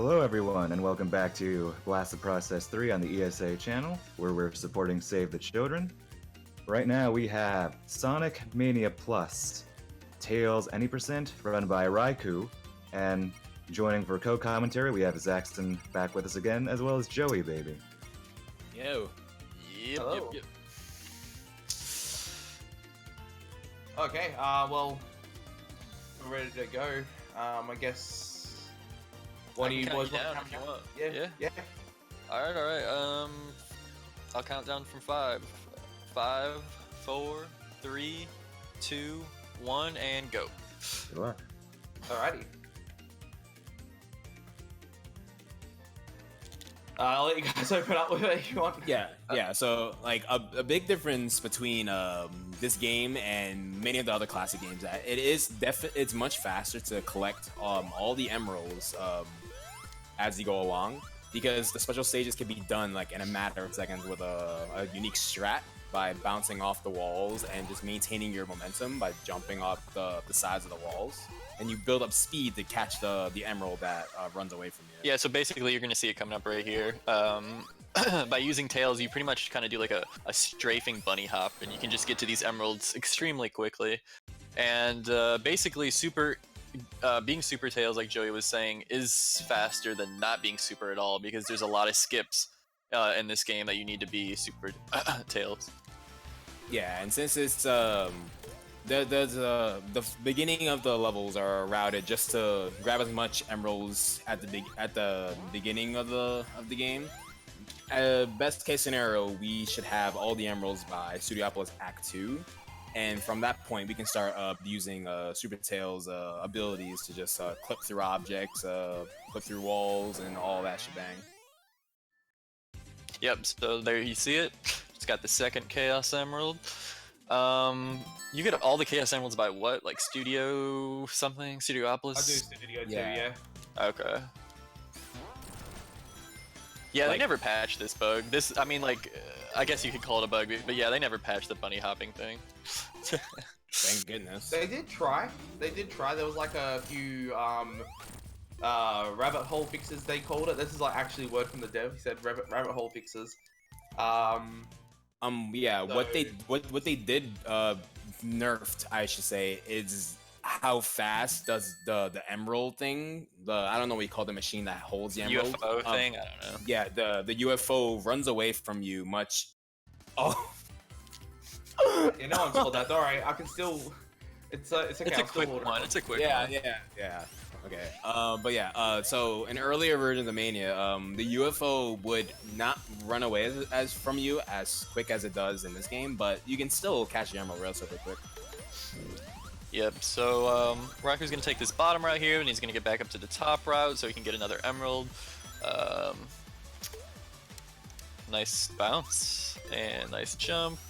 Hello, everyone, and welcome back to Blast the Process 3 on the ESA channel, where we're supporting Save the Children. Right now, we have Sonic Mania Plus, Tails Any Percent, run by Raikou, and joining for co-commentary, we have Zaxton back with us again, as well as Joey, baby. Yo. Yep, Hello. yep. Okay, well, we're ready to go. I guess. What do you boys want to count down? Yeah. Alright. I'll count down from 5. 5, 4, 3, 2, 1, and go. Good luck. Alrighty. I'll let you guys open up with it if you want. Yeah. So like a big difference between this game and many of the other classic games, that it's much faster to collect all the emeralds as you go along, because the special stages can be done like in a matter of seconds with a unique strat by bouncing off the walls and just maintaining your momentum by jumping off the sides of the walls, and you build up speed to catch the emerald that runs away from you. Yeah, so basically you're going to see it coming up right here. By using Tails, you pretty much kind of do like a strafing bunny hop, and you can just get to these emeralds extremely quickly. And basically being Super Tails, like Joey was saying, is faster than not being Super at all, because there's a lot of skips in this game that you need to be Super Tails. Yeah, and since it's the beginning of the levels are routed just to grab as much emeralds at the beginning of the game. Best case scenario, we should have all the emeralds by Studioopolis Act 2, and from that point we can start using Super Tails abilities to just clip through objects, clip through walls, and all that shebang. Yep, so there you see it. It's got the second Chaos Emerald. You get all the Chaos Emeralds by what? Like Studio something? Studioopolis? I do Studio too, yeah. Okay. Yeah, they never patched this bug. I mean, like, I guess you could call it a bug, but yeah, they never patched the bunny hopping thing. Thank goodness. They did try. There was like a few rabbit hole fixes, they called it. This is like actually a word from the dev. He said rabbit hole fixes. Yeah, So... what they did nerfed, I should say, is how fast does the emerald thing, I don't know what you call the machine that holds the emerald. UFO thing? I don't know. Yeah, the UFO runs away from you much. Oh. Yeah, no one's called that. Alright, I can still... It's okay. It's a quick one. It's a quick one. Yeah. Okay. But yeah. So in earlier versions of Mania, the UFO would not run away as from you as quick as it does in this game, but you can still catch the emerald relatively quick. Yep. So Raikou's gonna take this bottom route here, and he's gonna get back up to the top route so he can get another emerald. Nice bounce and nice jump.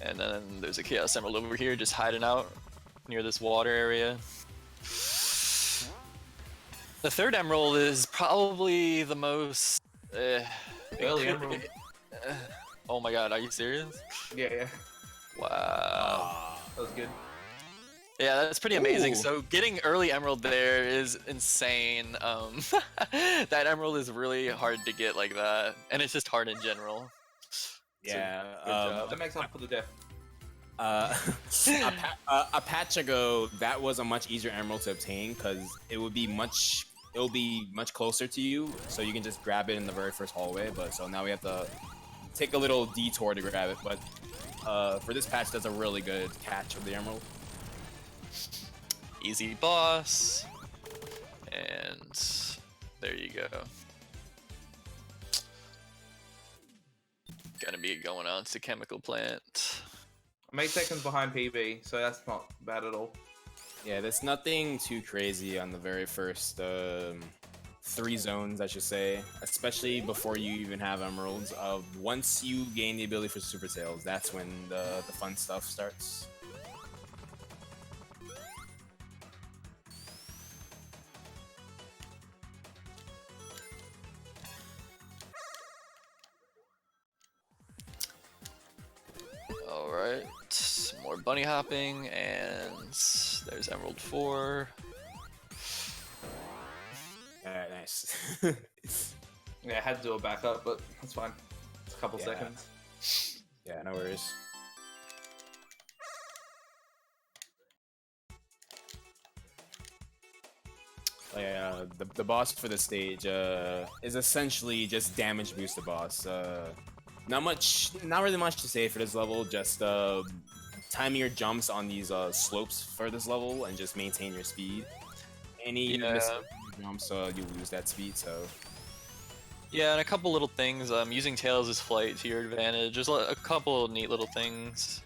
And then there's a Chaos Emerald over here just hiding out near this water area. The third emerald is probably the most... Early emerald. Oh my god, are you serious? Yeah. Wow. That was good. Yeah, that's pretty amazing. Ooh. So getting early emerald there is insane. That emerald is really hard to get like that. And it's just hard in general. Yeah, That makes up for the death. a patch ago, that was a much easier emerald to obtain because it'll be much closer to you, so you can just grab it in the very first hallway. But so now we have to take a little detour to grab it. But for this patch, that's a really good catch of the emerald. Easy boss. And there you go. Gonna be going on to chemical plant. I'm 8 seconds behind PB, so that's not bad at all. Yeah, there's nothing too crazy on the very first 3 zones, I should say, especially before you even have emeralds. Once you gain the ability for Super Tails, that's when the fun stuff starts. Alright, more bunny hopping, and there's Emerald 4. Nice. Yeah, I had to do a backup, but that's fine. It's a couple seconds. Yeah, no worries. Yeah, the boss for the stage is essentially just damage boost the boss. Not really much to say for this level. Just timing your jumps on these slopes for this level and just maintain your speed. Any jumps, you lose that speed. So yeah, and a couple little things. Using Tails as flight to your advantage. There's a couple neat little things.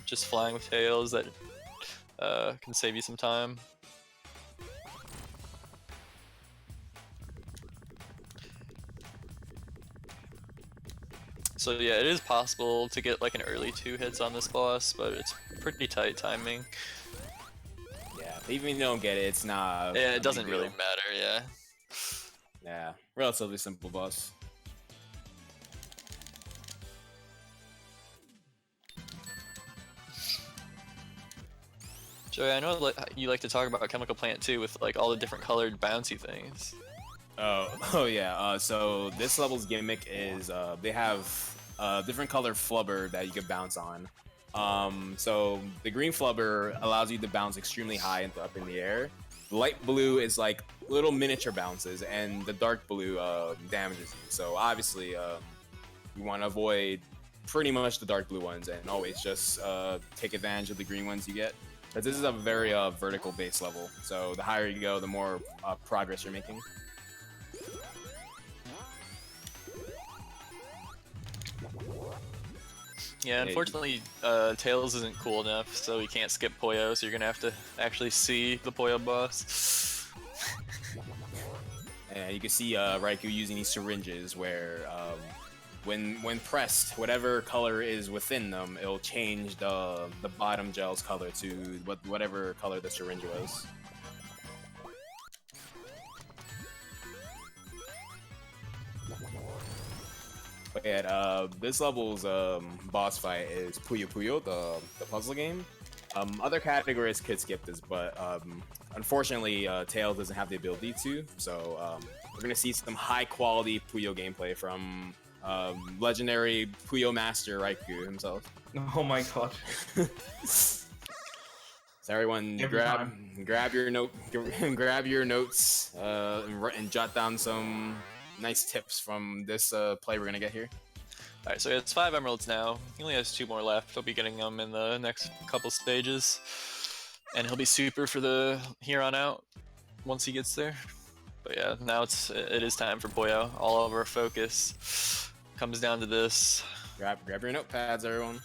Just flying with Tails that can save you some time. So yeah, it is possible to get like an early 2 hits on this boss, but it's pretty tight timing. yeah, even if you don't get it, it's not. Yeah, it doesn't really matter. Yeah. Yeah, relatively simple boss. Joey, I know you like to talk about Chemical Plant too, with like all the different colored bouncy things. Oh yeah. So this level's gimmick is they have different colored flubber that you can bounce on. So the green flubber allows you to bounce extremely high and up in the air. The light blue is like little miniature bounces, and the dark blue damages you. So obviously, you want to avoid pretty much the dark blue ones, and always just take advantage of the green ones you get. But this is a very vertical base level, so the higher you go, the more progress you're making. Yeah, unfortunately, Tails isn't cool enough, so we can't skip Puyo, so you're gonna have to actually see the Puyo boss. And you can see Raikou using these syringes where when pressed, whatever color is within them, it'll change the bottom gel's color to whatever color the syringe was. But yeah, this level's boss fight is Puyo Puyo, the puzzle game. Other categories could skip this, but unfortunately, Tails doesn't have the ability to. So we're gonna see some high quality Puyo gameplay from legendary Puyo master Raikou himself. Oh my god. So everyone, grab your notes, and jot down some nice tips from this play we're gonna get here. Alright, so it's 5 emeralds now. He only has 2 more left. He'll be getting them in the next couple stages. And he'll be super for the here on out once he gets there. But yeah, now it is time for Puyo. All of our focus comes down to this. Grab your notepads, everyone.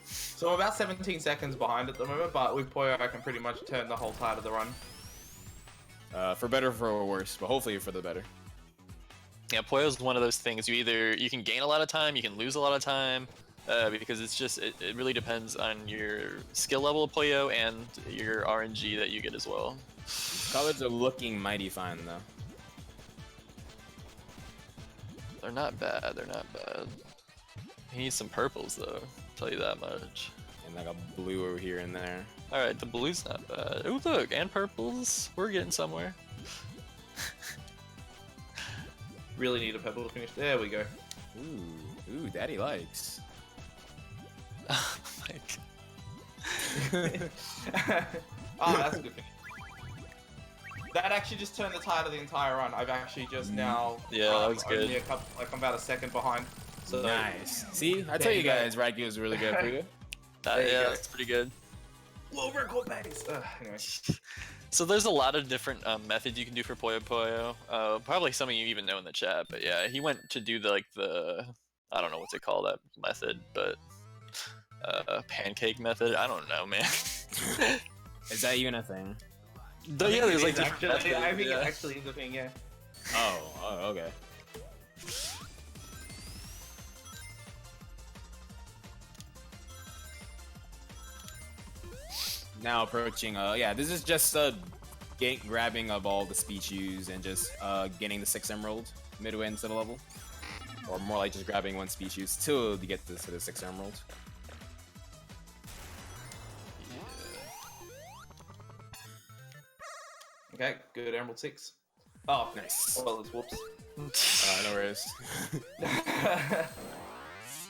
So I'm about 17 seconds behind at the moment, but with Puyo I can pretty much turn the whole tide of the run. For better or for worse, but hopefully for the better. Yeah, Puyo is one of those things. You can gain a lot of time, you can lose a lot of time, because it's just it really depends on your skill level of Puyo and your RNG that you get as well. These colors are looking mighty fine though. They're not bad. They're not bad. He needs some purples though. I'll tell you that much. And like a blue over here and there. All right, the blue's not bad. Ooh, look, and purples. We're getting somewhere. Really need a purple to finish. There we go. Ooh, daddy likes. Oh my god. Oh, that's a good finish. That actually just turned the tide of the entire run. I've actually just now. Yeah, that was good. I'm about a second behind. So nice. See, I tell you guys, Raikou is really good for you. Yeah, that's pretty good. Low record base. Anyway. So there's a lot of different methods you can do for Puyo Puyo. Probably some of you even know in the chat, but yeah, he went to do the I don't know what to call that method, but pancake method. I don't know, man. Is that even a thing? Yeah, there's like actually, I think it actually is a thing. Yeah. Oh, okay. Now approaching, yeah, this is just grabbing of all the species and just getting the 6 emerald midway into the level. Or more like just grabbing one species till you get to the 6 emerald. Okay, good emerald 6. Oh, Nice. Well, it's whoops. No worries.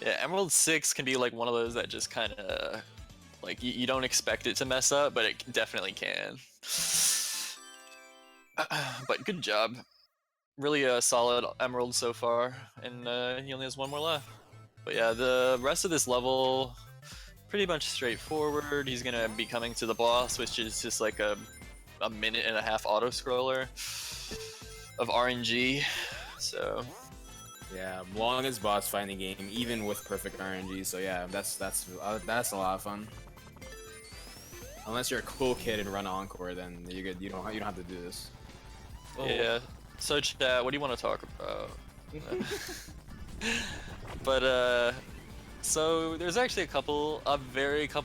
Yeah, Emerald 6 can be like one of those that just kind of like you don't expect it to mess up, but it definitely can. But good job. Really a solid Emerald so far, and he only has one more left. But yeah, the rest of this level, pretty much straightforward. He's gonna be coming to the boss, which is just like a minute and a half auto scroller of RNG. So Yeah, longest boss fighting game, even with perfect RNG. So yeah, that's a lot of fun. Unless you're a cool kid and run Encore, then you're good. You don't have to do this. Oh. yeah. So chat, what do you want to talk about? But so there's actually a couple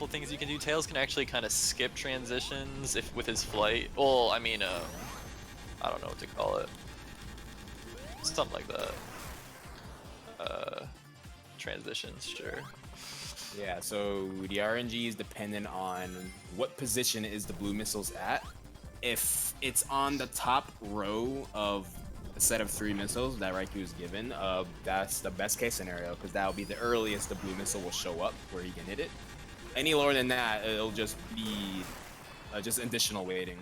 things you can do. Tails can actually kind of skip transitions with his flight. Well, I mean, I don't know what to call it. Something like that. Transitions, sure. Yeah, so the RNG is dependent on what position is the blue missiles at. If it's on the top row of a set of 3 missiles that Raikou is given, that's the best case scenario, because that'll be the earliest the blue missile will show up where you can hit it. Any lower than that, it'll just be just additional waiting.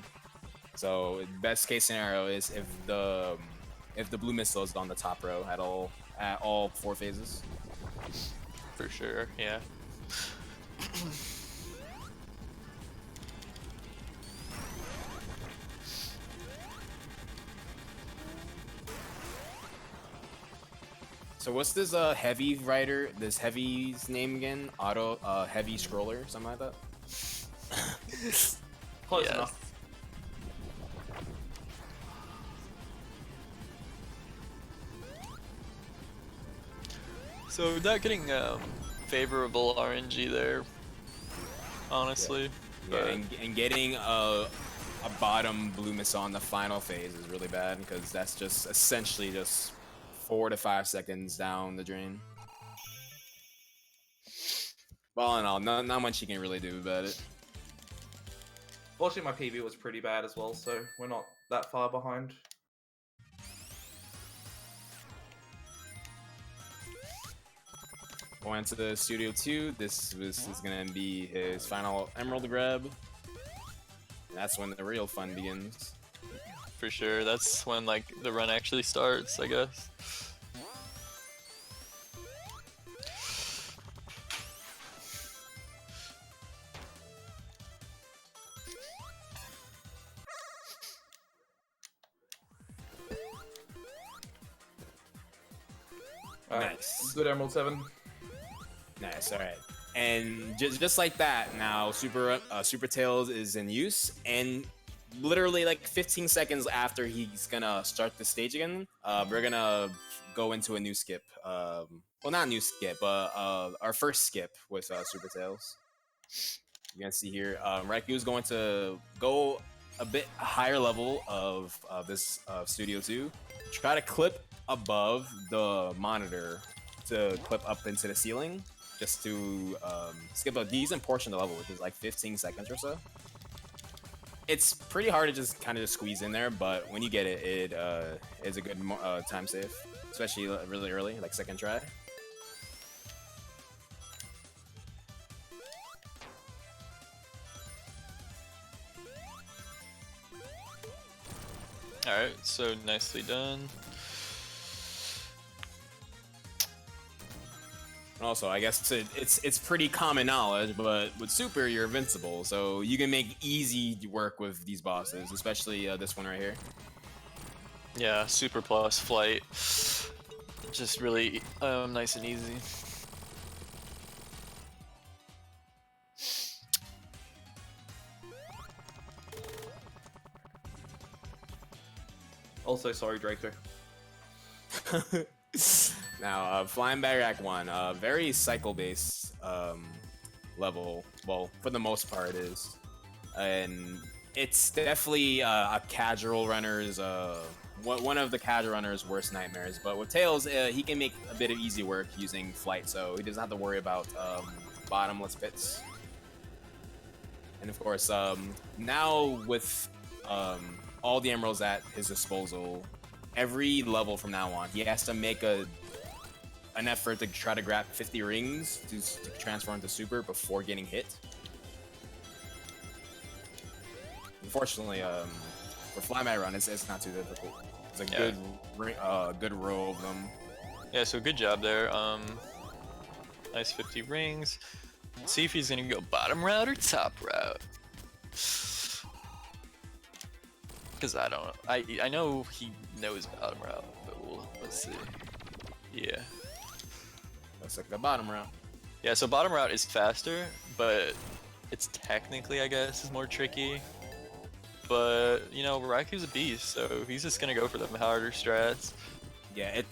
So best case scenario is if the blue missile is on the top row at all 4 phases. For sure, yeah. So what's this heavy rider? This heavy's name again? Heavy scroller, something like that. Close Yes. enough. So not getting favorable RNG there, honestly. Yeah, and getting a bottom blue missile on the final phase is really bad, because that's just essentially just 4 to 5 seconds down the drain. But all in all, not much you can really do about it. Fortunately, my PB was pretty bad as well, so we're not that far behind. Going to the Studio 2, this is gonna be his final Emerald grab. And that's when the real fun begins. For sure, that's when like the run actually starts, I guess. Nice. Good Emerald 7. Nice, alright. And just like that, now Super Tails is in use, and literally like 15 seconds after he's gonna start the stage again, we're gonna go into a new skip. Well, not a new skip, but our first skip with Super Tails. You can see here, Raikou is going to go a bit higher level of this Studio 2, try to clip above the monitor to clip up into the ceiling, just to skip a decent portion of the level, which is like 15 seconds or so. It's pretty hard to just kind of squeeze in there, but when you get it, it is a good time save, especially really early, like second try. Alright, so nicely done. Also, I guess it's pretty common knowledge, but with Super, you're invincible, so you can make easy work with these bosses, especially this one right here. Yeah, Super plus flight. Just really nice and easy. Also, sorry, Draco. Now, Flying Back 1, very cycle-based level, well, for the most part is. And it's definitely a casual runner's, one of the casual runner's worst nightmares. But with Tails, he can make a bit of easy work using flight, so he doesn't have to worry about bottomless pits. And of course, now with all the emeralds at his disposal. Every level from now on, he has to make an effort to try to grab 50 rings to transform into super before getting hit. Unfortunately, for Fly My Run, it's not too difficult. It's a good row of them. Yeah, so good job there. Nice 50 rings. See if he's gonna go bottom route or top route. Because I don't. I know he knows bottom route, but let's see. Yeah. Looks like the bottom route. Yeah, so bottom route is faster, but it's technically, I guess, is more tricky. But you know, Raikou's a beast, so he's just gonna go for them harder strats. Yeah,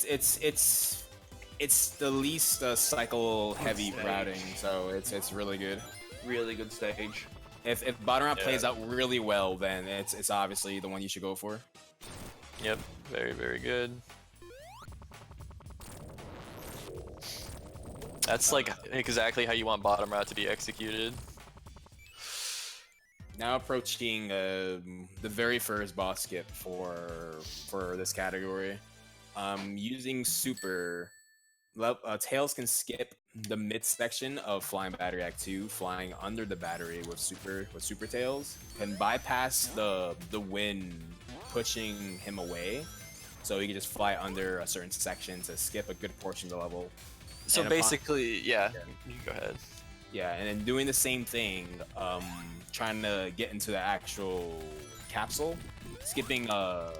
it's the least cycle heavy routing, so it's really good. Really good stage. If bottom route plays out really well, then it's obviously the one you should go for. Yep, very, very good. That's like exactly how you want bottom route to be executed. Now approaching the very first boss skip for this category. Using super, Tails can skip the midsection of Flying Battery Act 2, flying under the battery with super Tails, can bypass the wind pushing him away, so he can just fly under a certain section to skip a good portion of the level. So basically, yeah, you can go ahead. Yeah, and then doing the same thing, trying to get into the actual capsule, skipping a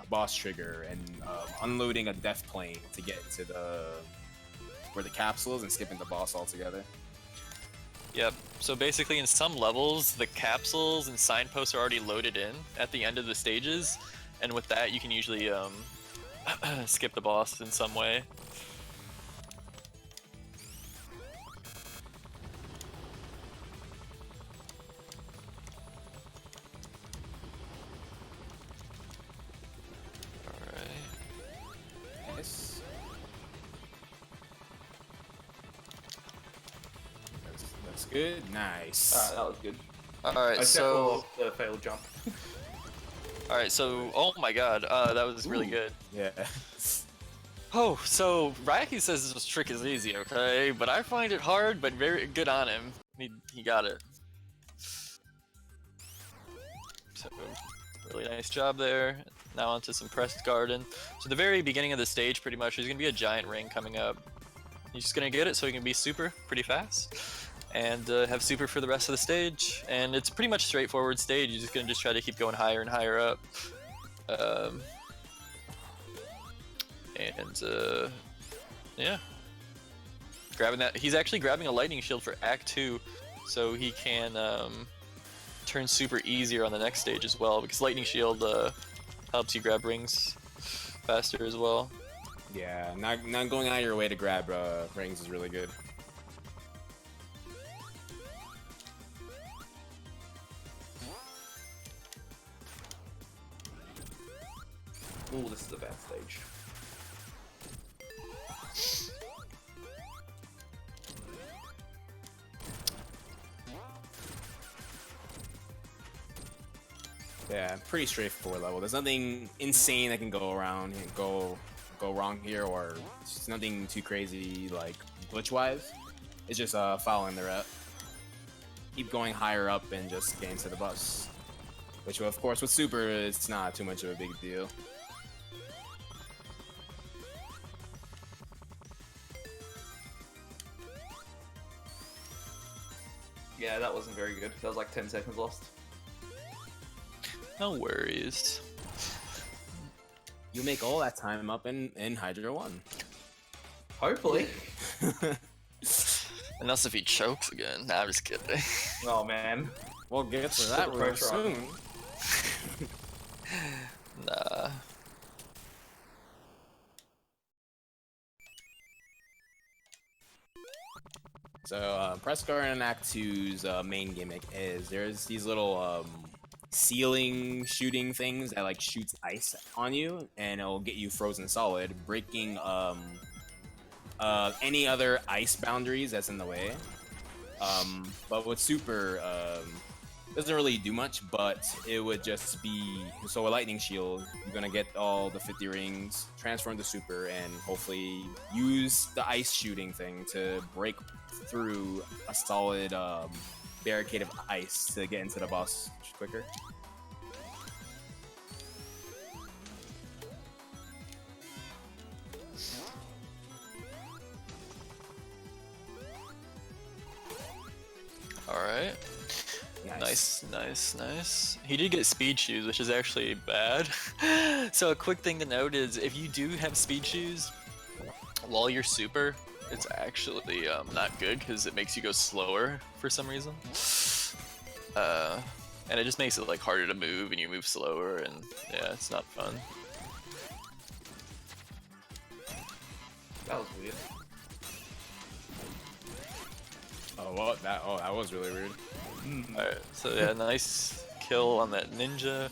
boss trigger and unloading a death plane to get to where the capsule is and skipping the boss altogether. Yep, so basically in some levels, the capsules and signposts are already loaded in at the end of the stages, and with that you can usually skip the boss in some way. Good, nice. Alright, that was good. Alright, so the failed jump. Alright, so oh my god, that was really good. Yeah. Oh, so Raikou says this trick is easy, okay? But I find it hard, but very good on him. He got it. So, really nice job there. Now onto some pressed garden. So the very beginning of the stage, pretty much, there's gonna be a giant ring coming up. He's just gonna get it so he can be super pretty fast. And have super for the rest of the stage, and it's pretty much straightforward stage. You're just gonna try to keep going higher and higher up, yeah, grabbing that. He's actually grabbing a lightning shield for Act 2, so he can turn super easier on the next stage as well, because lightning shield helps you grab rings faster as well. Yeah, not going out of your way to grab rings is really good. Ooh, this is a bad stage. Yeah, pretty straightforward level. There's nothing insane that can go around and go wrong here, or it's nothing too crazy like glitch-wise. It's just following the rep. Keep going higher up and just getting to the bus. Which, of course, with super, it's not too much of a big deal. Yeah, that wasn't very good. That was like 10 seconds lost. No worries. You make all that time up in Hydro 1. Hopefully. Unless if he chokes again. Nah, I'm just kidding. Oh man. We'll get to that real soon. Nah. So, Press Guard in Act 2's main gimmick is there's these little ceiling shooting things that like shoots ice on you, and it'll get you frozen solid, breaking any other ice boundaries that's in the way. But with super, Doesn't really do much, but it would just be so a lightning shield. You're gonna get all the 50 rings, transform to super, and hopefully use the ice shooting thing to break through a solid barricade of ice to get into the boss quicker. Alright. Nice. He did get speed shoes, which is actually bad. So a quick thing to note is if you do have speed shoes while you're super, it's actually not good because it makes you go slower for some reason. And it just makes it like harder to move and you move slower, and yeah, it's not fun. That was weird. That was really weird. Alright, so yeah, nice kill on that ninja.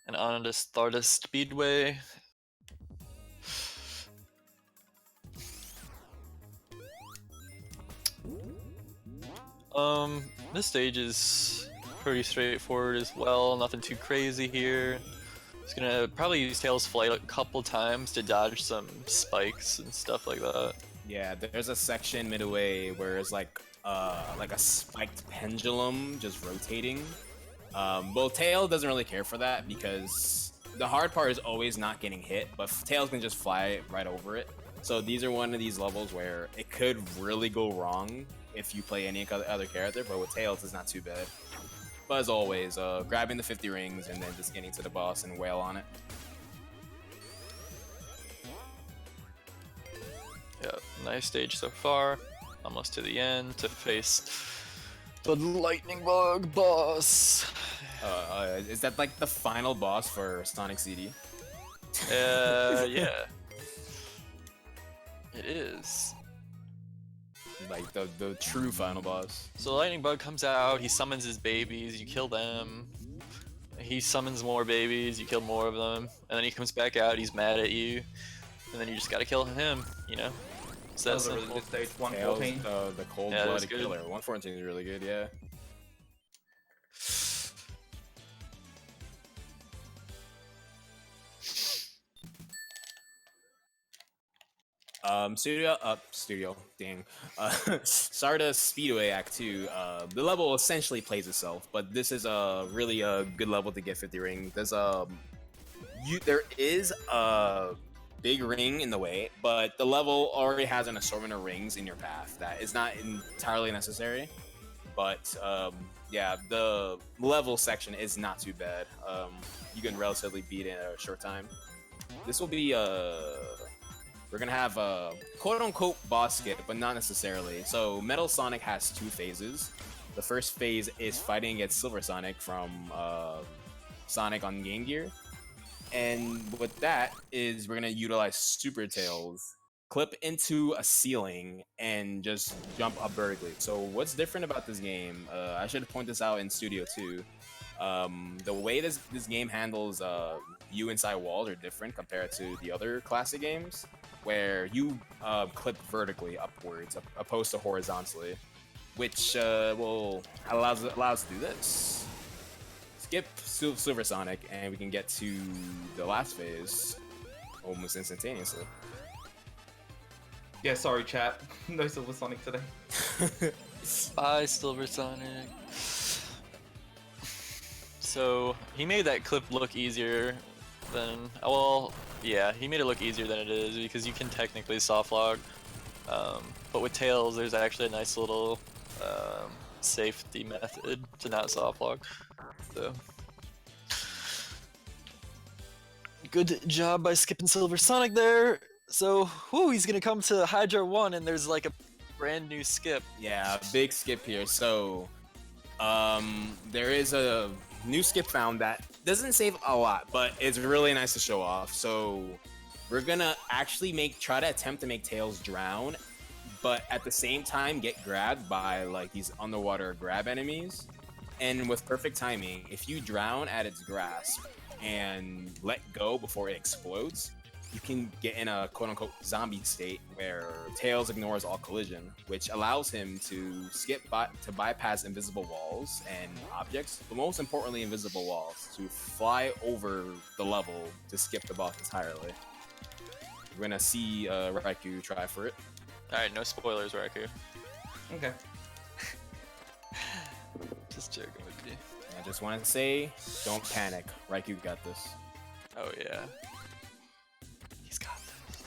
And on to Stardust Speedway. This stage is pretty straightforward as well, nothing too crazy here. Just gonna probably use Tails Flight a couple times to dodge some spikes and stuff like that. Yeah, there's a section midway where it's like a spiked pendulum just rotating. Well, Tail doesn't really care for that because the hard part is always not getting hit, but Tails can just fly right over it. So these are one of these levels where it could really go wrong if you play any other character, but with Tails it's not too bad. But as always, grabbing the 50 rings and then just getting to the boss and wail on it. Yeah, nice stage so far. Almost to the end to face the lightning bug boss. Is that like the final boss for Sonic CD? Yeah. It is. Like the true final boss. So lightning bug comes out, he summons his babies, you kill them. He summons more babies, you kill more of them, and then he comes back out, he's mad at you, and then you just gotta kill him, you know? So that was a really good stage. 114. The cold-blooded killer. 114 is really good, yeah. Stardust Speedway Act 2, the level essentially plays itself, but this is a really good level to get 50 rings. There is a big ring in the way, but the level already has an assortment of rings in your path that is not entirely necessary. But yeah, the level section is not too bad. You can relatively beat it in a short time. This will be we're gonna have a quote-unquote boss skip, but not necessarily. So Metal Sonic has two phases. The first phase is fighting against Silver Sonic from Sonic on Game Gear. And with that is we're gonna utilize Super Tails, clip into a ceiling, and just jump up vertically. So what's different about this game, I should point this out in Studio 2. The way this game handles view inside walls are different compared to the other classic games, where you clip vertically upwards opposed to horizontally, which will allow us to do this. Skip Silver Sonic and we can get to the last phase almost instantaneously. Yeah, sorry chat. No Silver Sonic today. Bye, Silver Sonic. So he made that clip look easier than, well, yeah, he made it look easier than it is because you can technically soft log, but with Tails there's actually a nice little safety method to not soft log. So good job by skipping Silver Sonic there. So whoo, he's gonna come to Hydra 1 and there's like a brand new skip. Yeah, big skip here. So there is a new skip found that doesn't save a lot, but it's really nice to show off. So we're gonna actually try to attempt to make Tails drown, but at the same time get grabbed by like these underwater grab enemies. And with perfect timing, if you drown at its grasp and let go before it explodes, you can get in a quote-unquote zombie state where Tails ignores all collision, which allows him to to bypass invisible walls and objects, but most importantly invisible walls, to fly over the level to skip the boss entirely. We're gonna see Raikou try for it. Alright, no spoilers, Raikou. Okay. Just joking with you. I just want to say, don't panic. Raikou got this. Oh yeah. He's got this.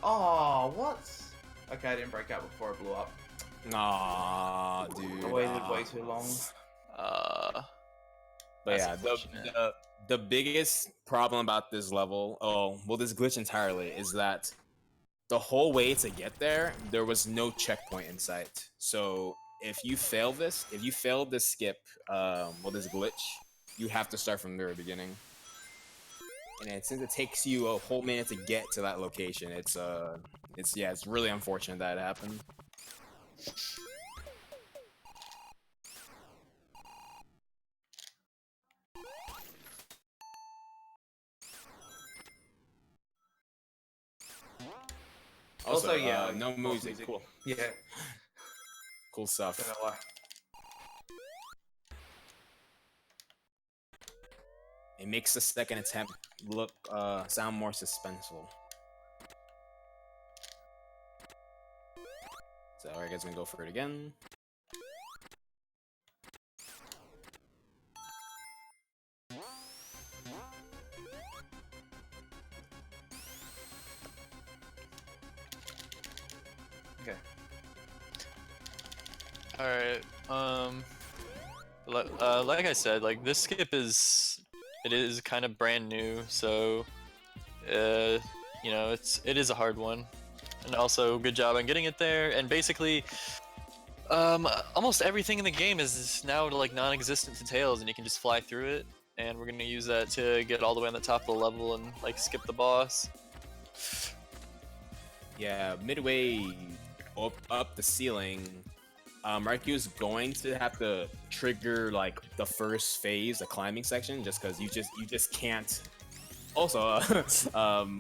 Oh, what? Okay, I didn't break out before it blew up. Nah, dude. I waited way too long. But yeah, the biggest problem about this level, this glitch entirely, is that the whole way to get there was no checkpoint in sight. So if you fail this skip, this glitch, you have to start from the very beginning. And since it takes you a whole minute to get to that location, it's really unfortunate that it happened. Also, yeah, no music. Cool. Yeah. Cool stuff. Don't know why. It makes the second attempt sound more suspenseful. So I guess we can go for it again. Okay. Alright, like I said, like this skip is kind of brand new, so you know, it is a hard one. And also good job on getting it there, and basically almost everything in the game is now like non-existent to Tails, and you can just fly through it, and we're gonna use that to get all the way on the top of the level and like skip the boss. Yeah, midway up the ceiling, Raikou is going to have to trigger like the first phase, the climbing section, just because you just can't. Also,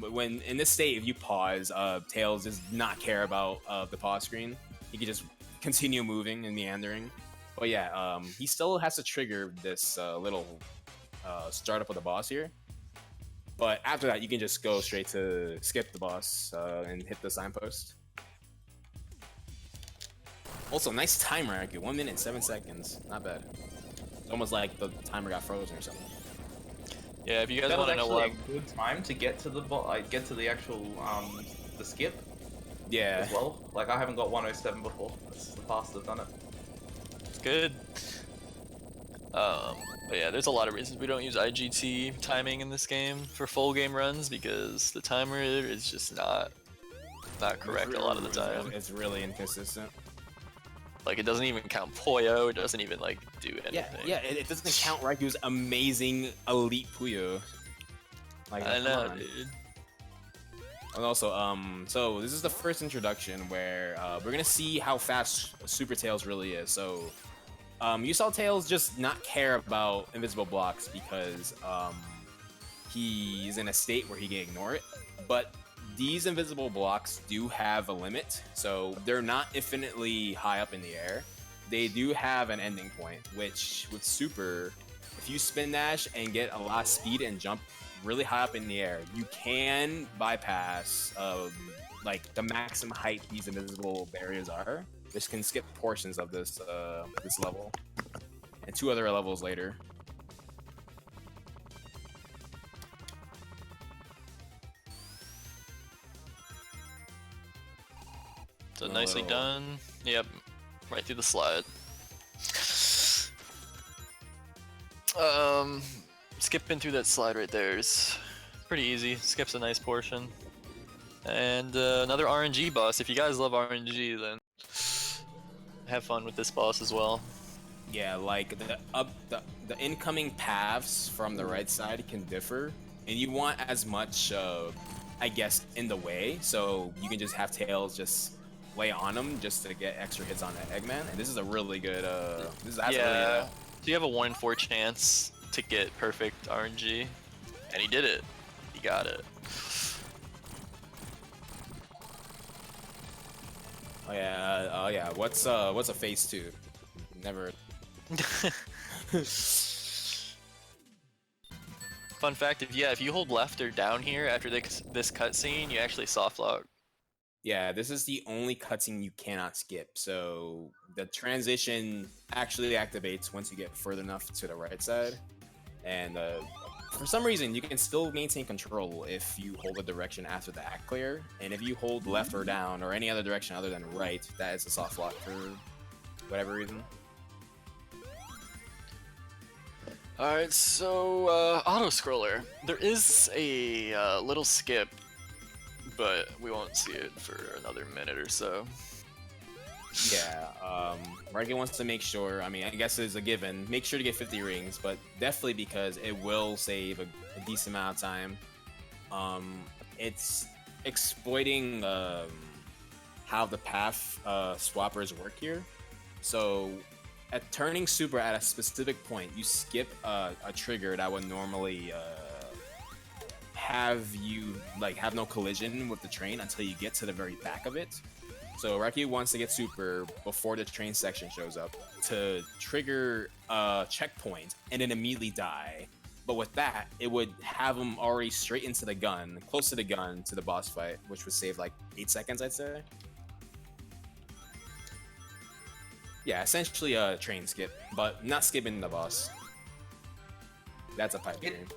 when in this state, if you pause, Tails does not care about the pause screen. He can just continue moving and meandering. But yeah, he still has to trigger this little startup of the boss here. But after that, you can just go straight to skip the boss and hit the signpost. Also, nice timer, Raikou. 1 minute and 7 seconds. Not bad. It's almost like the timer got frozen or something. Yeah, if you guys want to know what, a good time to get to the actual the skip. Yeah. As well, like I haven't got 107 before. That's the fastest I've done it. It's good. But yeah, there's a lot of reasons we don't use IGT timing in this game for full game runs, because the timer is just not correct a lot of the time. It's really inconsistent. Like, it doesn't even count Puyo, it doesn't even like do anything. Yeah, it doesn't count Raikou's amazing elite Puyo. Like, I know, dude. And also, so this is the first introduction where we're gonna see how fast Super Tails really is. So, you saw Tails just not care about invisible blocks because he's in a state where he can ignore it. But these invisible blocks do have a limit, so they're not infinitely high up in the air. They do have an ending point, which with Super, if you spin dash and get a lot of speed and jump really high up in the air, you can bypass like the maximum height these invisible barriers are, which can skip portions of this this level and 2 other levels later. So nicely done. Yep, right through the slide. Skipping through that slide right there is pretty easy. Skips a nice portion. And another RNG boss. If you guys love RNG, then have fun with this boss as well. Yeah, like the incoming paths from the right side can differ, and you want as much, I guess, in the way, so you can just have Tails just lay on him just to get extra hits on that Eggman. And this is a really good. This is yeah. really, So you have a 1 in 4 chance to get perfect RNG, and he did it. He got it. Oh yeah. Oh yeah. What's a phase 2? Never. Fun fact: if you hold left or down here after this cutscene, you actually soft lock. Yeah, this is the only cutscene you cannot skip. So the transition actually activates once you get further enough to the right side, and for some reason you can still maintain control if you hold a direction after the act clear, and if you hold left or down or any other direction other than right, that is a soft lock for whatever reason. Alright, so auto scroller. There is a little skip, but we won't see it for another minute or so. Yeah, Raikou wants to make sure, I mean, I guess it's a given, make sure to get 50 rings, but definitely because it will save a decent amount of time. It's exploiting how the path swappers work here. So at turning super at a specific point, you skip a trigger that would normally have you have no collision with the train until you get to the very back of it. So Raikou wants to get super before the train section shows up to trigger a checkpoint and then immediately die. But with that, it would have him already straight into the gun, close to the gun to the boss fight, which would save like 8 seconds, I'd say. Yeah, essentially a train skip, but not skipping the boss. That's a pipe dream.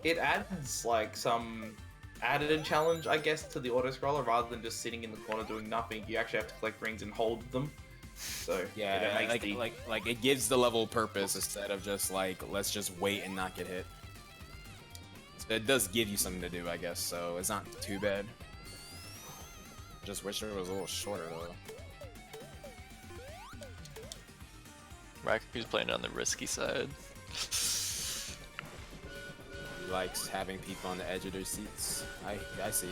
It adds like some added challenge, I guess, to the auto scroller rather than just sitting in the corner doing nothing. You actually have to collect rings and hold them. So yeah, it makes like it gives the level purpose instead of just like let's just wait and not get hit. So it does give you something to do, I guess. So it's not too bad. Just wish it was a little shorter though. Raiku's playing on the risky side. He likes having people on the edge of their seats. I see.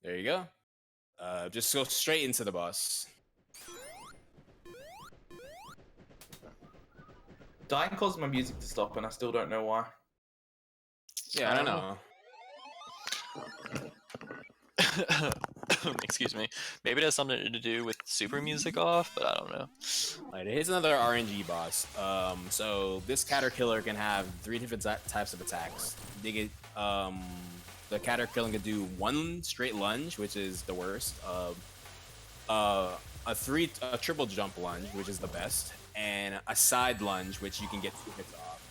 There you go. Just go straight into the boss. Dying caused my music to stop, and I still don't know why. Yeah, I don't know. Excuse me. Maybe it has something to do with super music off, but I don't know. Alright, here's another RNG boss. So this Caterpillar can have 3 different types of attacks. They get, the Caterpillar can do 1 straight lunge, which is the worst. A triple jump lunge, which is the best, and a side lunge, which you can get 2 hits off.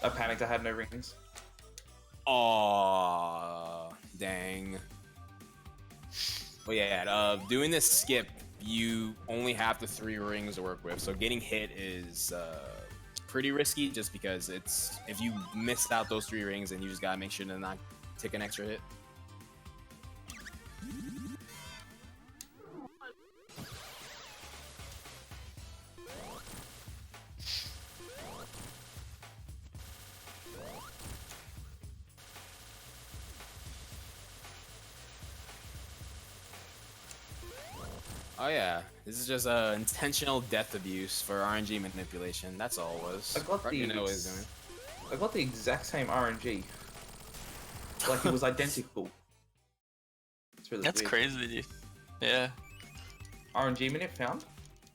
I panicked. I had no rings. Aww, dang. But yeah, doing this skip, you only have the 3 rings to work with, so getting hit is pretty risky just because it's if you missed out those 3 rings, then you just gotta make sure to not take an extra hit. Oh yeah, this is just intentional death abuse for RNG manipulation. That's all it was. I got the exact same RNG. Like it was identical. It's really That's weird. crazy. Yeah. RNG minute found?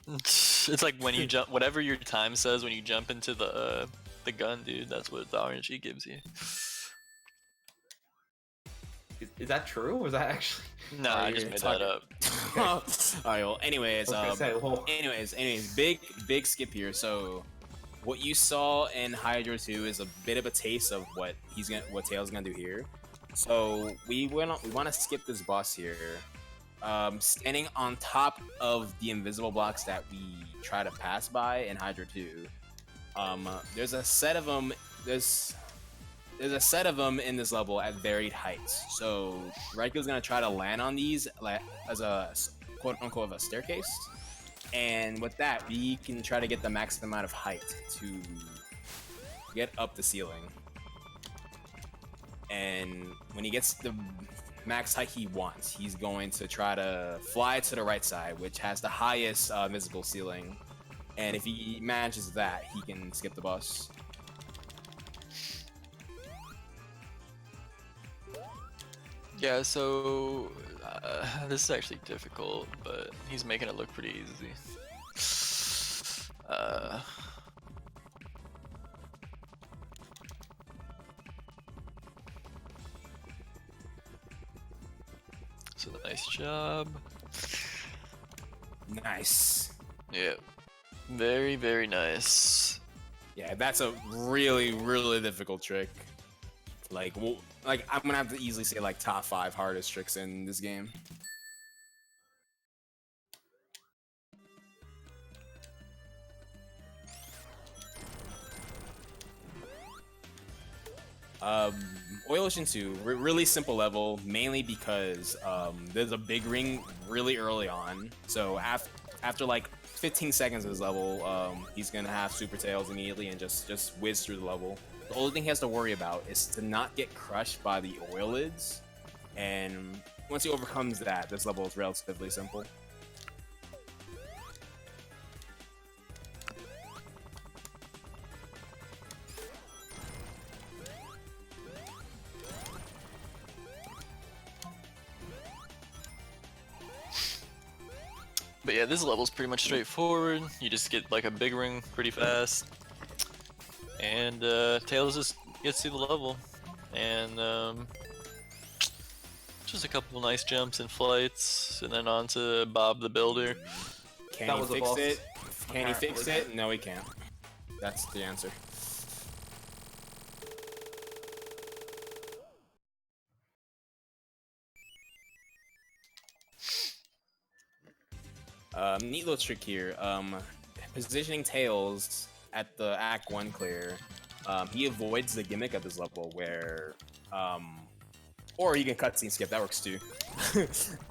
It's like when you jump, whatever your time says when you jump into the gun, dude. That's what the RNG gives you. Is that true, or is that actually? No, I just made that up. Alright, well, anyways, anyways, big skip here. So, what you saw in Hydro 2 is a bit of a taste of what Tails gonna do here. So we want to skip this boss here. Standing on top of the invisible blocks that we try to pass by in Hydro 2. There's a set of them. There's a set of them in this level at varied heights. So Raiku's gonna try to land on these like as a quote-unquote a staircase. And with that, we can try to get the max amount of height to get up the ceiling. And when he gets the max height he wants, he's going to try to fly to the right side, which has the highest visible ceiling. And if he manages that, he can skip the boss. Yeah, so this is actually difficult, but he's making it look pretty easy. So nice job. Nice. Yeah, very, very nice. Yeah, that's a really, really difficult trick. Like, I'm gonna have to easily say like top 5 hardest tricks in this game. Oil Ocean 2, really simple level, mainly because there's a big ring really early on. So after like 15 seconds of this level, he's gonna have super tails immediately and just whiz through the level. The only thing he has to worry about is to not get crushed by the oil lids, and once he overcomes that, this level is relatively simple. But yeah, this level's pretty much straightforward. You just get like a big ring pretty fast, and Tails just gets through the level, and just a couple nice jumps and flights, and then on to Bob the Builder. Can he fix it? Can he fix it? No, he can't. That's the answer. Neat little trick here. Positioning Tails at the Act 1 clear, he avoids the gimmick of this level where, or he can cutscene skip, that works too.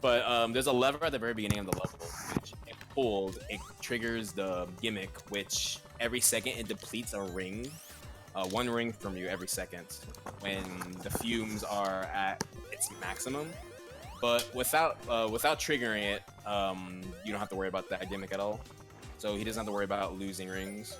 But there's a lever at the very beginning of the level, which if pulled, it triggers the gimmick, which every second it depletes a ring, 1 ring from you every second, when the fumes are at its maximum. But without triggering it, you don't have to worry about that gimmick at all. So he doesn't have to worry about losing rings.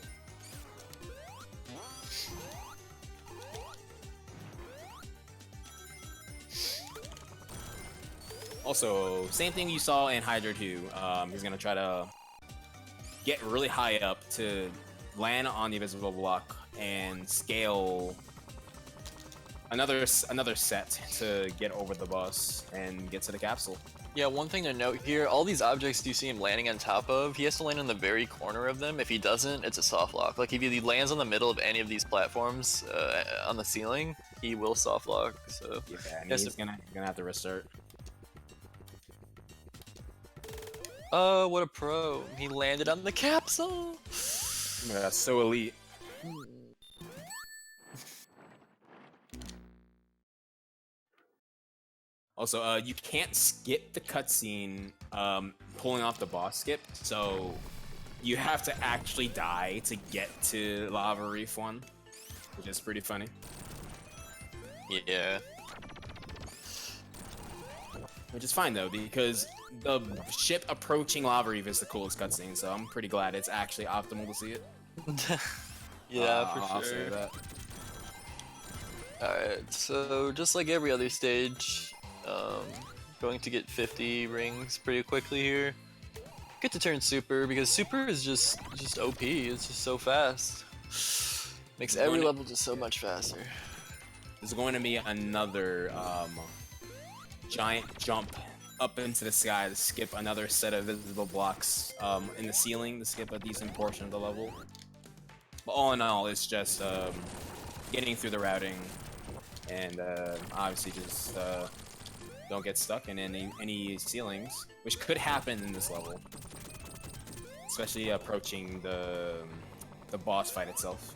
Also, same thing you saw in Hydro 2. He's gonna try to get really high up to land on the invisible block and scale another set to get over the boss and get to the capsule. Yeah, one thing to note here, all these objects you see him landing on top of, he has to land on the very corner of them. If he doesn't, it's a soft lock. Like if he lands on the middle of any of these platforms on the ceiling, he will soft lock. So yeah, and he's gonna have to restart. What a pro. He landed on the capsule. Yeah, that's so elite. Also, you can't skip the cutscene pulling off the boss skip, so you have to actually die to get to Lava Reef 1, which is pretty funny. Yeah. Which is fine though, because the ship approaching Lava Reef is the coolest cutscene, so I'm pretty glad it's actually optimal to see it. Yeah, for I'll sure. say that. Alright, so just like every other stage, going to get 50 rings pretty quickly here. Get to turn super, because super is just OP, it's just so fast. Makes every level just so much faster. There's going to be another giant jump up into the sky to skip another set of visible blocks in the ceiling to skip a decent portion of the level. But all in all, it's just getting through the routing and obviously just don't get stuck in any ceilings, which could happen in this level, especially approaching the boss fight itself.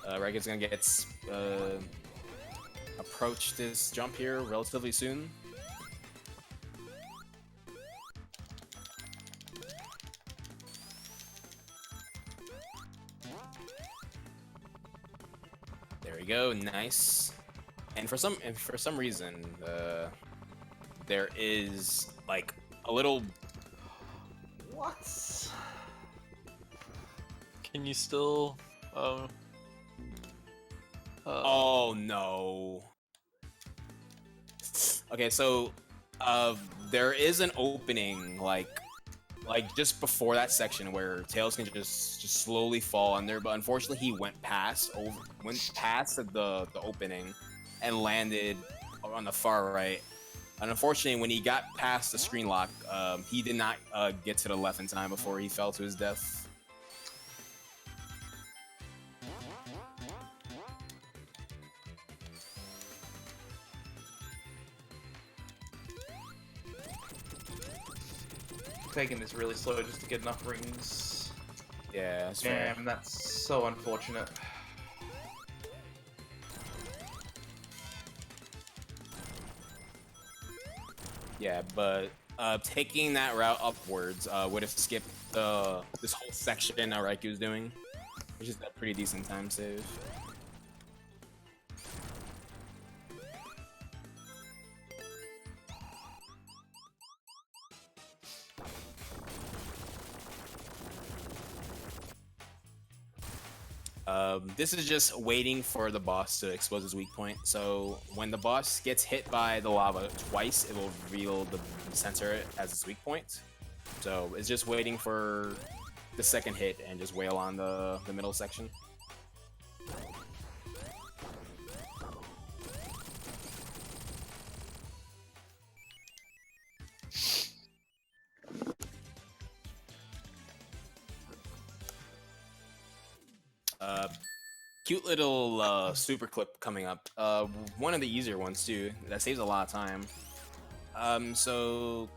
Raikou's gonna get approach this jump here relatively soon. There we go, nice. And for some reason, there is like a little. What? Can you still? Oh no. Okay, so there is an opening like just before that section where Tails can just slowly fall under, but unfortunately he went past the opening and landed on the far right. And unfortunately, when he got past the screen lock, he did not get to the left in time before he fell to his death. Taking this really slow just to get enough rings. Yeah, that's fair. Damn, that's so unfortunate. Yeah, but taking that route upwards would have skipped this whole section Raikou's doing, which is a pretty decent time save. This is just waiting for the boss to expose his weak point. So when the boss gets hit by the lava twice, it will reveal the sensor as its weak point. So it's just waiting for the second hit and just wail on the middle section. Cute little super clip coming up. One of the easier ones too. That saves a lot of time. So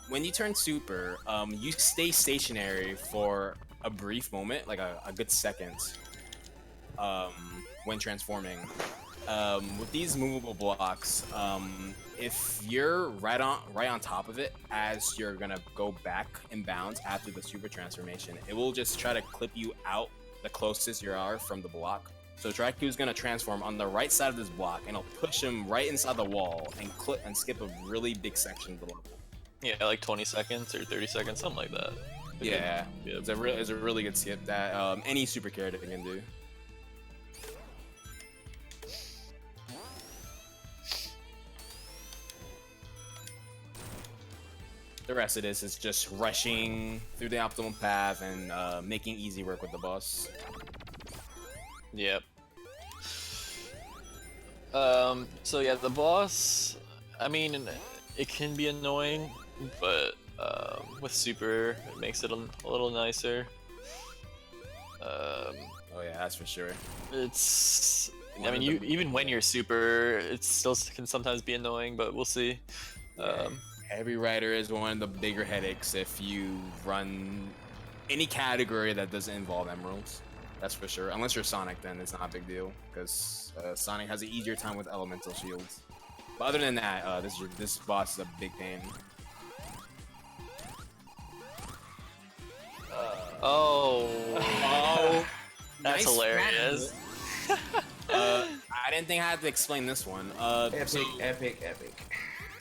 when you turn super, you stay stationary for a brief moment, like a good second, when transforming. With these movable blocks, if you're right on top of it as you're gonna go back in bounds after the super transformation, it will just try to clip you out the closest you are from the block. So Raikou's gonna transform on the right side of this block, and it'll push him right inside the wall and clip and skip a really big section of the level. Yeah, like 20 seconds or 30 seconds, something like that. Yeah, it's a really good skip that any super character can do. The rest of this is just rushing through the optimal path and making easy work with the boss. Yep. So yeah, the boss, I mean, it can be annoying, but with super, it makes it a little nicer. Oh yeah, that's for sure. It's, I mean, even when you're super, it still can sometimes be annoying, but we'll see. Heavy Rider is one of the bigger headaches if you run any category that doesn't involve emeralds. That's for sure. Unless you're Sonic, then it's not a big deal, because Sonic has an easier time with elemental shields. But other than that, this boss is a big pain. Oh, that's nice, hilarious. I didn't think I had to explain this one. Epic.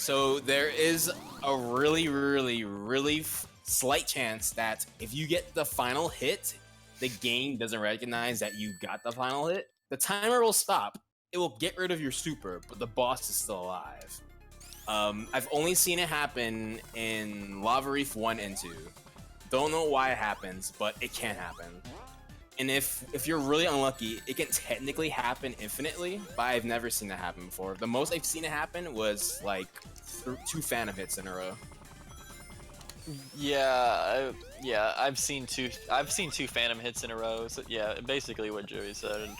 So there is a really slight chance that if you get the final hit, the game doesn't recognize that you got the final hit. The timer will stop. It will get rid of your super, but the boss is still alive. I've only seen it happen in Lava Reef 1 and 2. Don't know why it happens, but it can happen. And if you're really unlucky, it can technically happen infinitely, but I've never seen that happen before. The most I've seen it happen was like 2 Phantom hits in a row. Yeah, I've seen two Phantom hits in a row. So yeah, basically what Joey said.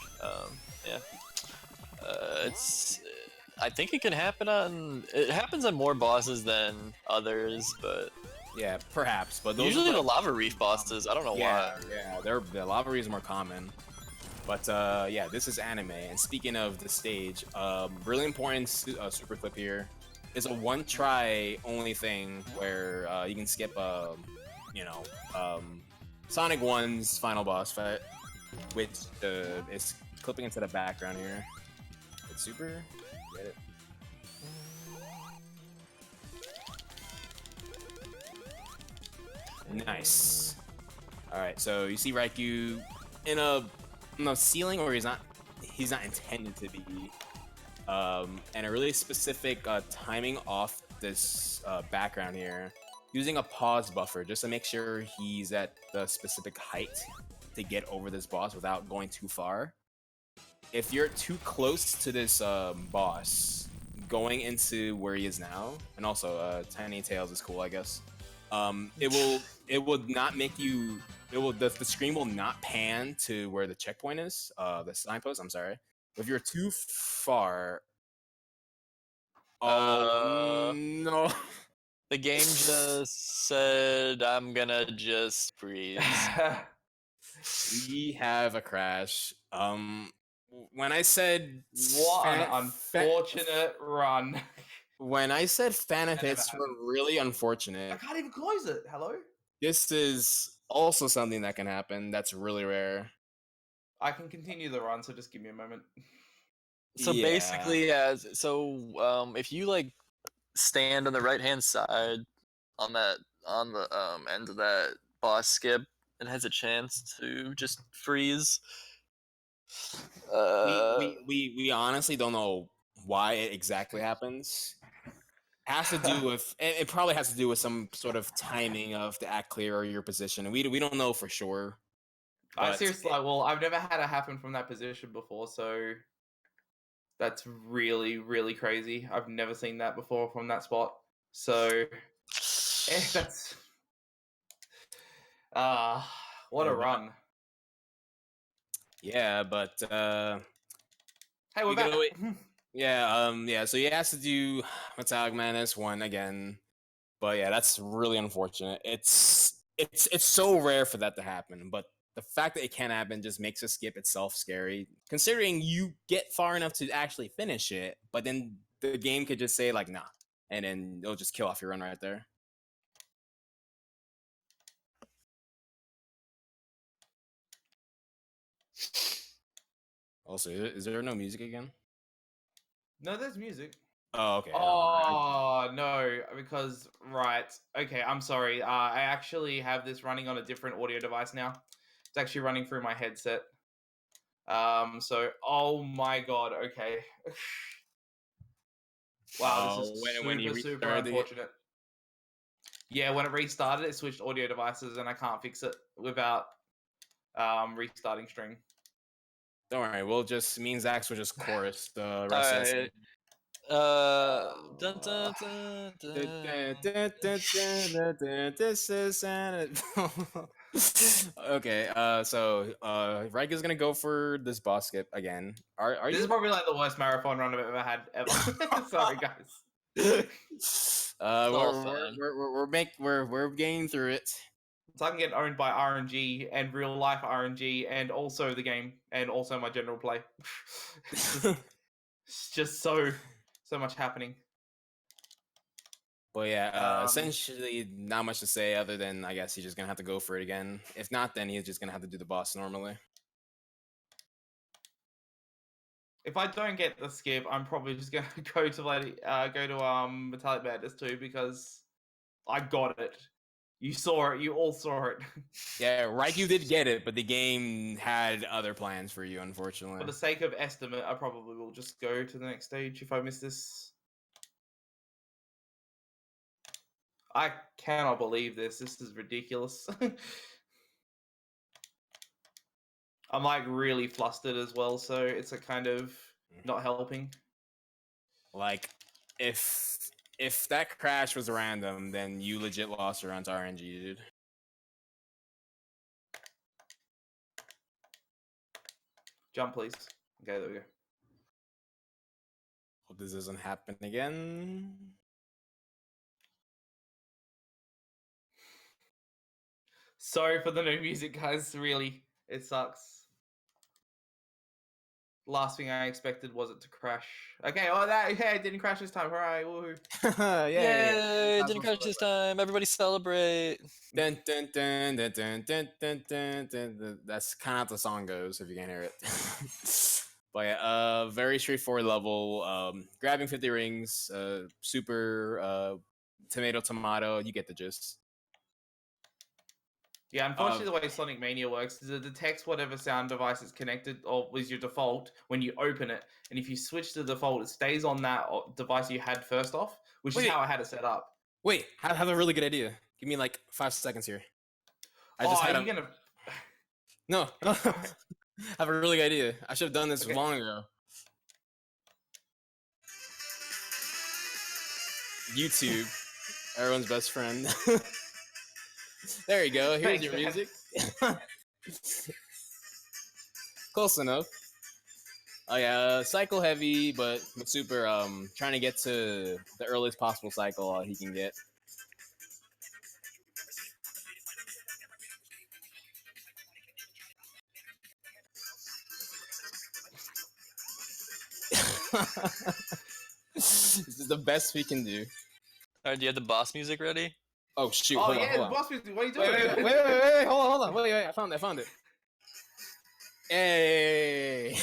It's, I think it can happen it happens on more bosses than others, but yeah, perhaps. But those usually the Lava Reef bosses, I don't know why. Yeah, the Lava Reef is more common. But yeah, this is anime. And speaking of the stage, really important super clip here is a one-try only thing where you can skip, you know, Sonic 1's final boss fight, which is clipping into the background here. It's super. Get it? Nice. All right, so you see Raikou in a ceiling where he's not intended to be, and a really specific timing off this background here, using a pause buffer just to make sure he's at the specific height to get over this boss without going too far. If you're too close to this boss, going into where he is now, and also Tiny Tails is cool, I guess. It will not make you. It will the screen will not pan to where the checkpoint is. The signpost. I'm sorry. If you're too far. Oh no! The game just said I'm gonna just freeze. We have a crash. When I said what an unfortunate run. When I said fan hits were really unfortunate. I can't even close it. Hello? This is also something that can happen. That's really rare. I can continue the run, so just give me a moment. So basically, if you like stand on the right hand side on the end of that boss skip, it has a chance to just freeze. We honestly don't know why it exactly happens. Has to do with it probably has to do with some sort of timing of the act clear or your position, and we don't know for sure. I seriously, well, I've never had it happen from that position before, so that's really, really crazy. I've never seen that before from that spot. So that's what a run. Yeah, but hey, we're back. Yeah, so he has to do Metallic Madness 1 again. But yeah, that's really unfortunate. It's so rare for that to happen, but the fact that it can happen just makes the skip itself scary. Considering you get far enough to actually finish it, but then the game could just say like nah, and then it'll just kill off your run right there. Also, is there no music again? No, there's music. Oh, okay. Oh, no, because, right. Okay, I'm sorry. I actually have this running on a different audio device now. It's actually running through my headset. So, oh my god, okay. Wow, this is super unfortunate. Yeah, when it restarted, it switched audio devices, and I can't fix it without restarting stream. Don't worry, me and Zax will just chorus the rest of this. This is okay. So Raikou's gonna go for this boss skip again. Are this is probably like the worst marathon run I've ever had ever. Sorry, guys. We're getting through it. So I can get owned by RNG and real life RNG and also the game and also my general play. It's just so much happening. But yeah, essentially not much to say other than I guess he's just gonna have to go for it again. If not, then he's just gonna have to do the boss normally. If I don't get the skip, I'm probably just gonna go to Metallic Madness 2 because I got it. You saw it. You all saw it. Yeah, Raikou did get it, but the game had other plans for you, unfortunately. For the sake of estimate, I probably will just go to the next stage if I miss this. I cannot believe this. This is ridiculous. I'm like really flustered as well, so it's a kind of not helping. Like, if that crash was random, then you legit lost your run to RNG, dude. Jump, please. Okay, there we go. Hope this doesn't happen again. Sorry for the no music, guys. Really, it sucks. last thing I expected was it to crash. Okay, it didn't crash this time. Hooray, woohoo. Yay! Didn't crash this time. Everybody celebrate. Dun, dun, dun, dun, dun, dun, dun, dun, dun, dun. That's kind of how the song goes, if you can't hear it. But yeah, very straightforward level. Grabbing 50 rings, super tomato. You get the gist. Yeah, unfortunately, the way Sonic Mania works is it detects whatever sound device is connected or was your default when you open it. And if you switch to default, it stays on that device you had first off, which is how I had it set up. Wait, I have a really good idea. Give me like 5 seconds here. No. I have a really good idea. I should have done this long ago. YouTube, everyone's best friend. There you go. Here's your music. Close enough. Oh yeah, cycle heavy, but super. Trying to get to the earliest possible cycle he can get. This is the best we can do. Alright, do you have the boss music ready? Oh shoot! Oh hold yeah, on. the boss music. What are you doing? Wait! Hold on! Wait! I found it. Hey!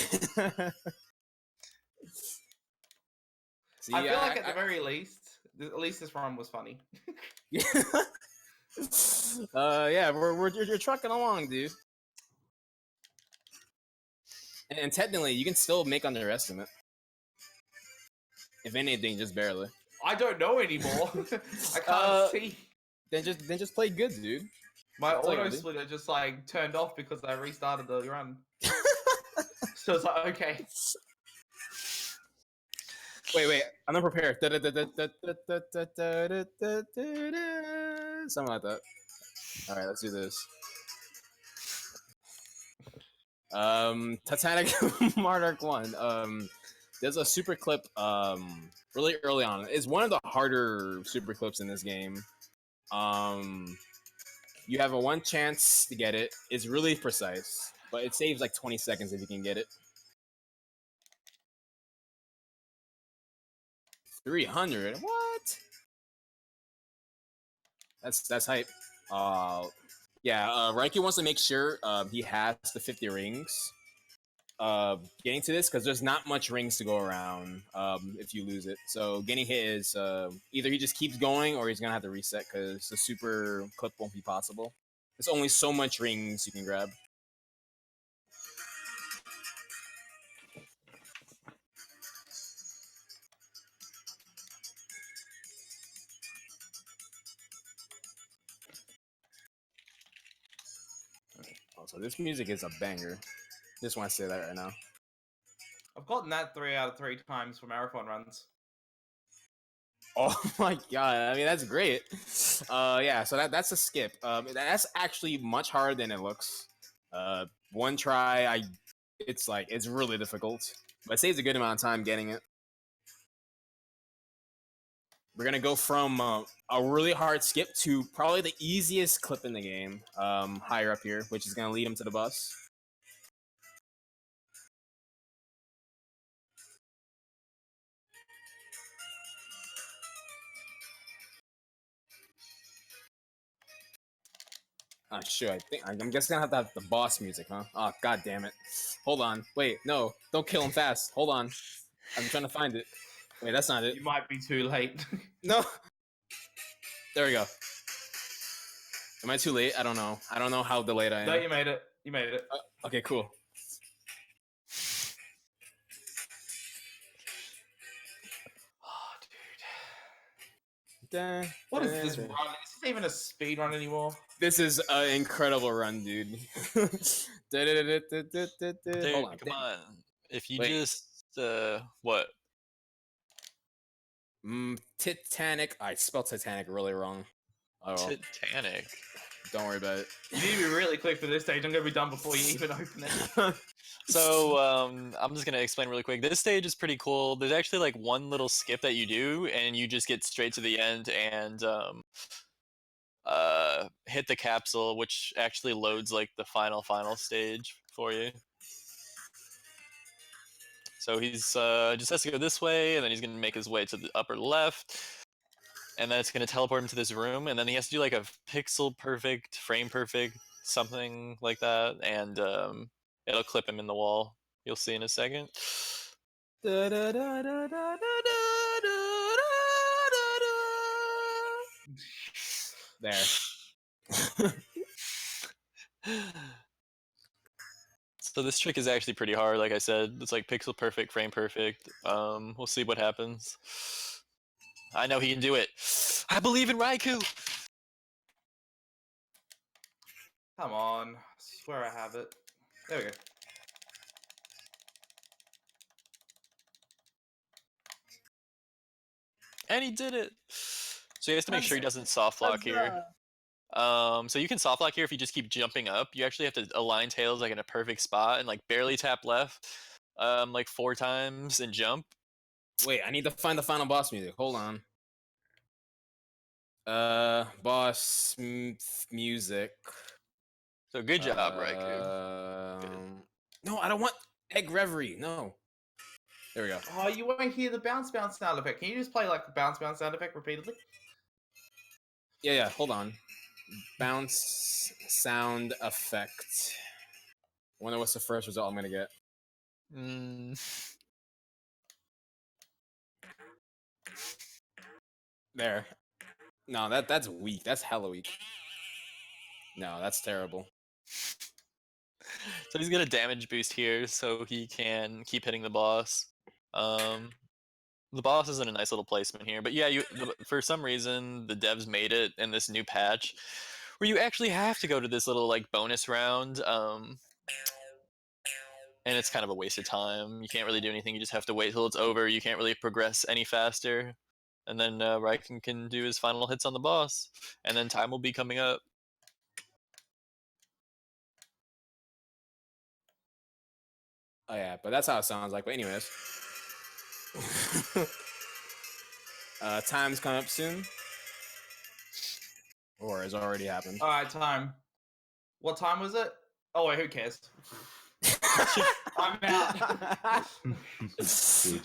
See, I feel like at the very least, at least this run was funny. Yeah, you're trucking along, dude. And technically, you can still make underestimate. If anything, just barely. I don't know anymore. I can't see. Then just play good, dude. My auto splitter just like turned off because I restarted the run. So it's like, okay. Wait, I'm not prepared. Something like that. All right, let's do this. Titanic Monarch 1. There's a super clip really early on. It's one of the harder super clips in this game. You have a 1 chance to get it. It's really precise, but it saves like 20 seconds if you can get it. 300? What? That's hype. Yeah, Raikou wants to make sure he has the 50 rings. Getting to this because there's not much rings to go around if you lose it. So getting hit is either he just keeps going or he's gonna have to reset because the super clip won't be possible. There's only so much rings you can grab. So this music is a banger. Just want to say that right now. I've gotten that 3 out of 3 times for marathon runs. Oh my god! I mean, that's great. Yeah. So that's a skip. That's actually much harder than it looks. 1 try, it's really difficult, but it saves a good amount of time getting it. We're gonna go from a really hard skip to probably the easiest clip in the game, higher up here, which is gonna lead him to the bus. Oh, sure. I'm guessing I have to have the boss music, huh? Oh, god damn it. Hold on. Wait, no. Don't kill him fast. Hold on. I'm trying to find it. Wait, that's not it. You might be too late. No. There we go. Am I too late? I don't know. I don't know how delayed I am. No, you made it. You made it. Okay, cool. What is this run? Is this even a speed run anymore? This is an incredible run, dude. Dude, come on. If you just what? Titanic. I spelled Titanic really wrong. Oh, Titanic. Don't worry about it. You need to be really quick for this stage. I'm gonna be done before you even open it. So I'm just gonna explain really quick. This stage is pretty cool. There's actually like one little skip that you do, and you just get straight to the end and hit the capsule, which actually loads like the final stage for you. So he's just has to go this way, and then he's gonna make his way to the upper left, and then it's gonna teleport him to this room, and then he has to do like a pixel perfect, frame perfect, something like that, and it'll clip him in the wall. You'll see in a second. There. So this trick is actually pretty hard. Like I said, it's like pixel perfect, frame perfect. We'll see what happens. I know he can do it. I believe in Raikou. Come on. I swear I have it. There we go. And he did it. So he has to make sure he doesn't soft lock here. So you can soft lock here if you just keep jumping up. You actually have to align tails like in a perfect spot and like barely tap left, like 4 times and jump. Wait, I need to find the final boss music. Hold on. Boss music. So good job, Raikou. No, I don't want Egg Reverie. No. There we go. Oh, you won't hear the bounce sound effect. Can you just play like a bounce sound effect repeatedly? Yeah, hold on. Bounce sound effect. Wonder what's the first result I'm gonna get. There. No, that's weak. That's hella weak. No, that's terrible. So he's got a damage boost here, so he can keep hitting the boss. The boss is in a nice little placement here, but yeah, for some reason the devs made it in this new patch where you actually have to go to this little like bonus round, and it's kind of a waste of time. You can't really do anything. You just have to wait till it's over. You can't really progress any faster, and then Raikou can do his final hits on the boss, and then time will be coming up. Oh yeah, but that's how it sounds like. But anyways. Time's coming up soon. Or has already happened. Alright, time. What time was it? Oh wait, who cares? I'm out.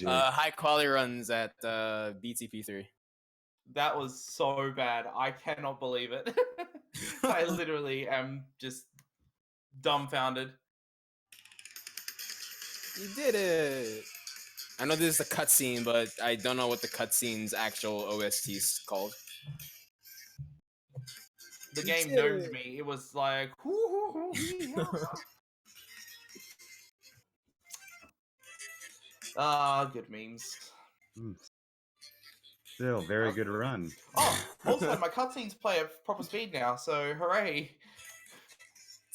High quality runs at BTP3. That was so bad. I cannot believe it. I literally am just dumbfounded. You did it! I know this is a cutscene, but I don't know what the cutscene's actual OST is called. The game gnomed me. It was like... good memes. Still, very good run. Oh, also, my cutscenes play at proper speed now, so hooray.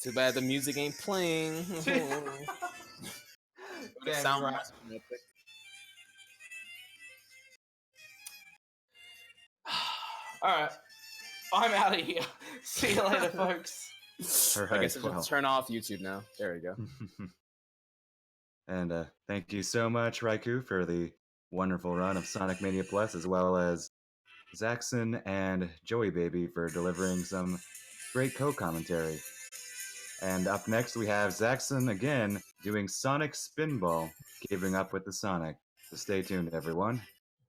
Too bad the music ain't playing. Damn right. Alright. I'm out of here. See you later, folks. I guess I'll turn off YouTube now. There we go. And thank you so much, Raikou, for the wonderful run of Sonic Mania Plus, as well as Zaxxon and Joey Baby for delivering some great co-commentary. And up next, we have Zaxxon again doing Sonic Spinball, keeping up with the Sonic. So stay tuned, everyone.